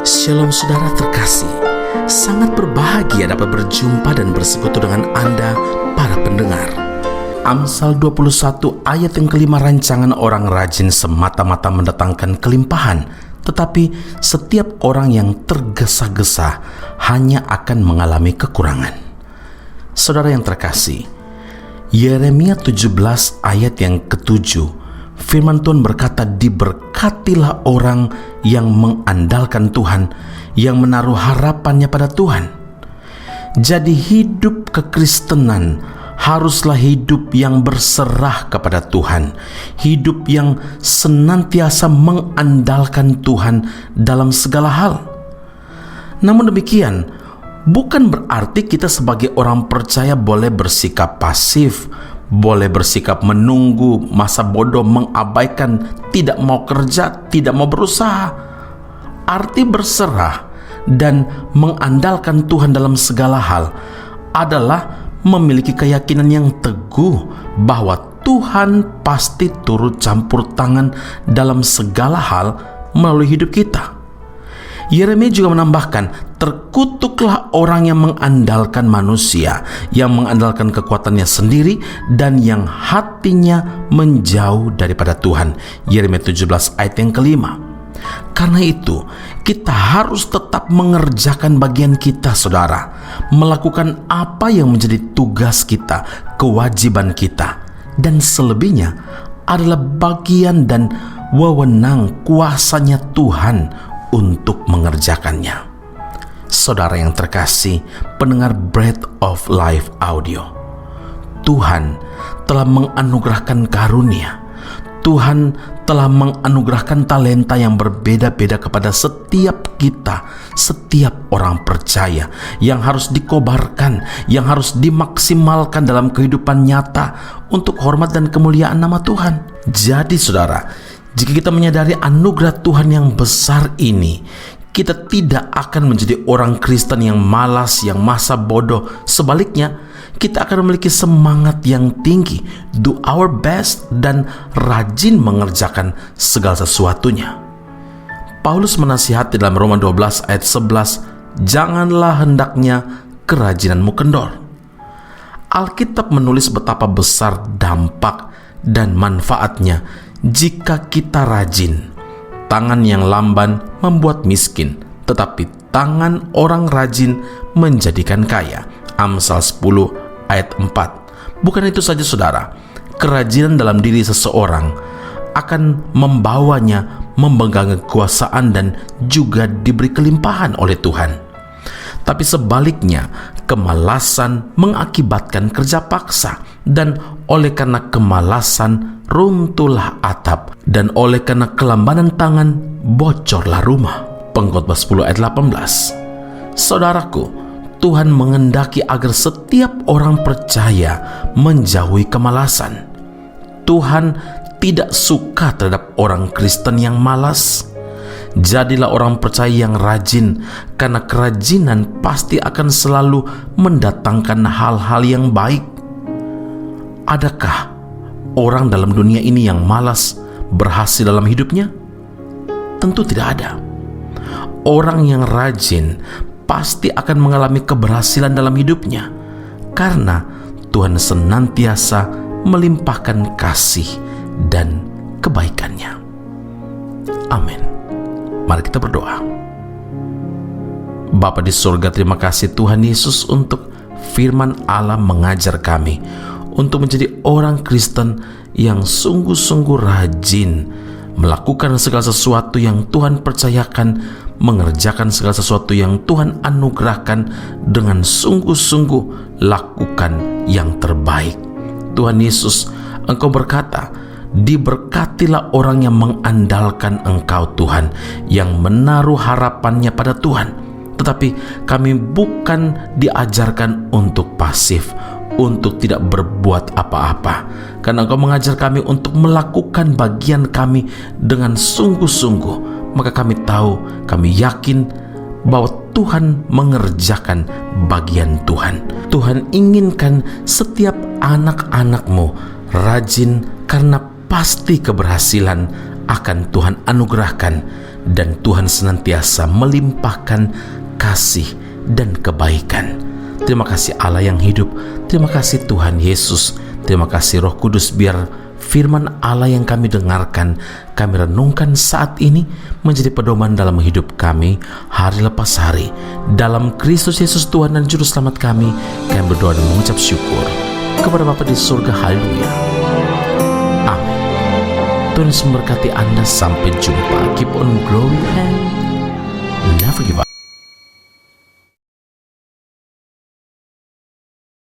Shalom saudara terkasih, sangat berbahagia dapat berjumpa dan bersekutu dengan Anda para pendengar. Amsal 21 ayat yang kelima, rancangan orang rajin semata-mata mendatangkan kelimpahan, tetapi setiap orang yang tergesa-gesa hanya akan mengalami kekurangan. Saudara yang terkasih, Yeremia 17 ayat yang ke-7, firman Tuhan berkata, diberkatilah orang yang mengandalkan Tuhan, yang menaruh harapannya pada Tuhan. Jadi hidup kekristenan haruslah hidup yang berserah kepada Tuhan, hidup yang senantiasa mengandalkan Tuhan dalam segala hal. Namun demikian, bukan berarti kita sebagai orang percaya boleh bersikap pasif, boleh bersikap menunggu masa bodoh, mengabaikan, tidak mau kerja, tidak mau berusaha. Arti berserah dan mengandalkan Tuhan dalam segala hal adalah memiliki keyakinan yang teguh bahwa Tuhan pasti turut campur tangan dalam segala hal melalui hidup kita. Yeremia juga menambahkan, terkutuklah orang yang mengandalkan manusia, yang mengandalkan kekuatannya sendiri, dan yang hatinya menjauh daripada Tuhan. Yeremia 17 ayat yang kelima. Karena itu, kita harus tetap mengerjakan bagian kita, saudara, melakukan apa yang menjadi tugas kita, kewajiban kita, dan selebihnya adalah bagian dan wewenang kuasanya Tuhan untuk mengerjakannya. Saudara yang terkasih, pendengar Breath of Life Audio, Tuhan telah menganugerahkan karunia, Tuhan telah menganugerahkan talenta yang berbeda-beda kepada setiap kita, setiap orang percaya, yang harus dikobarkan, yang harus dimaksimalkan dalam kehidupan nyata untuk hormat dan kemuliaan nama Tuhan. Jadi saudara, jika kita menyadari anugerah Tuhan yang besar ini, kita tidak akan menjadi orang Kristen yang malas, yang masa bodoh. Sebaliknya, kita akan memiliki semangat yang tinggi, do our best, dan rajin mengerjakan segala sesuatunya. Paulus menasihati dalam Roma 12 ayat 11, janganlah hendaknya kerajinanmu kendor. Alkitab menulis betapa besar dampak dan manfaatnya jika kita rajin. Tangan yang lamban membuat miskin, tetapi tangan orang rajin menjadikan kaya. Amsal 10 ayat 4. Bukan itu saja saudara, kerajinan dalam diri seseorang akan membawanya memegang kekuasaan dan juga diberi kelimpahan oleh Tuhan. Tapi sebaliknya, kemalasan mengakibatkan kerja paksa, dan oleh karena kemalasan runtuhlah atap, dan oleh karena kelambanan tangan bocorlah rumah. Pengkhotbah 10 ayat 18. Saudaraku, Tuhan mengendaki agar setiap orang percaya menjauhi kemalasan. Tuhan tidak suka terhadap orang Kristen yang malas. Jadilah orang percaya yang rajin, karena kerajinan pasti akan selalu mendatangkan hal-hal yang baik. Adakah orang dalam dunia ini yang malas berhasil dalam hidupnya? Tentu tidak ada. Orang yang rajin pasti akan mengalami keberhasilan dalam hidupnya, karena Tuhan senantiasa melimpahkan kasih dan kebaikannya. Amin. Mari kita berdoa. Bapa di surga, terima kasih Tuhan Yesus untuk firman Allah mengajar kami untuk menjadi orang Kristen yang sungguh-sungguh rajin melakukan segala sesuatu yang Tuhan percayakan, mengerjakan segala sesuatu yang Tuhan anugerahkan dengan sungguh-sungguh lakukan yang terbaik. Tuhan Yesus, Engkau berkata, diberkatilah orang yang mengandalkan Engkau Tuhan, yang menaruh harapannya pada Tuhan. Tetapi kami bukan diajarkan untuk pasif, untuk tidak berbuat apa-apa, karena Engkau mengajar kami untuk melakukan bagian kami dengan sungguh-sungguh. Maka kami tahu, kami yakin bahwa Tuhan mengerjakan bagian Tuhan. Tuhan inginkan setiap anak-anak-Mu rajin, karena pasti keberhasilan akan Tuhan anugerahkan dan Tuhan senantiasa melimpahkan kasih dan kebaikan. Terima kasih Allah yang hidup, terima kasih Tuhan Yesus, terima kasih Roh Kudus, biar firman Allah yang kami dengarkan, kami renungkan saat ini menjadi pedoman dalam hidup kami hari lepas hari. Dalam Kristus Yesus Tuhan dan Juru Selamat kami berdoa dan mengucap syukur kepada Bapa di surga. Haleluya. Amin. Tuhan Yesus memberkati Anda. Sampai jumpa. Keep on growing and never give up.